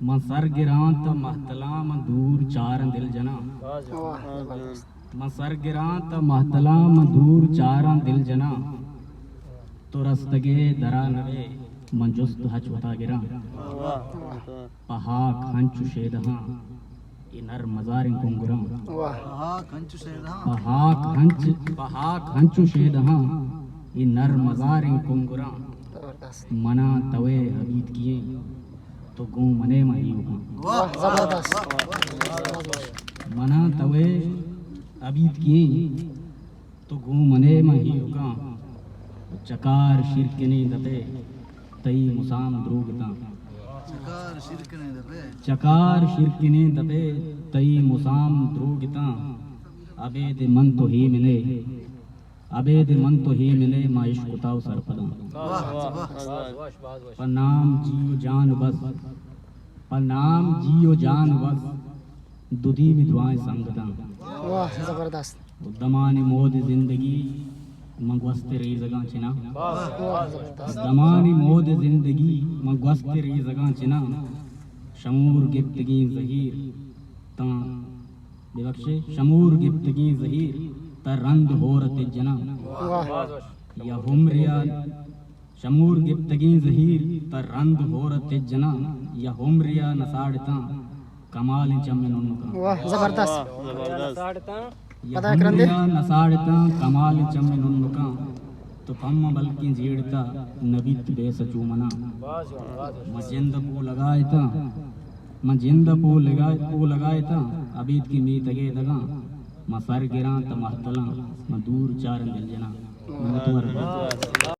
मैं सर गिरां तो महतला मैं दूर चार दिल जना। मैं सर गिरां तो महतला मैं दूर चार दिल जना। तो रस्तगे दरा नवे मैं जुस्त हच होता गिरा। पहाक हंचु शेदहा इनर मजारिं कुंगुरा। पहाक हंचु शेदहा इनर मजारिं कुंगुरा। मना तवे हबीत किए तो गू मने मही मना तवे अबीत किए तो गू मने मही रुका। चकार शिरकने दबे तई मुसाम द्रोगता। चकार शिरकने दबे तई मुसाम द्रोगता। अबेद मन तो ही मिले अबेद मन तो ही मिले माँ इश्क उताव सरपदा। पर नाम जियो जान बस पर नाम जियो जान बस दुधी में दुआएं संगता। वाह जबरदस्त। दमाने मोद जिंदगी मंगवस्ते रही जगह चिना। दमाने मोद जिंदगी मंगवस्ते रही जगह चिना। शमूर गिफ्तगी जहीर ता बेबख्शे शमूर गिफ्तगी जहीर तरंद होरत जना। या हुमरिया शमूर गिफ्तगी जहीर तरंद होरत जना। या हुमरिया नसाड़ता कमाल चमन उनका। वाह जबरदस्त। या हुमरिया नसाड़ता कमाल चमन उनका। तो पम बल्कि जेड़ता नबीत बेसचू मना। मजिंद पो लगायता मजिंद पो लगायता अबीत की मीत अगे दगा। मैं सर गिरा तो महतला मैं दूर चार दिल जना।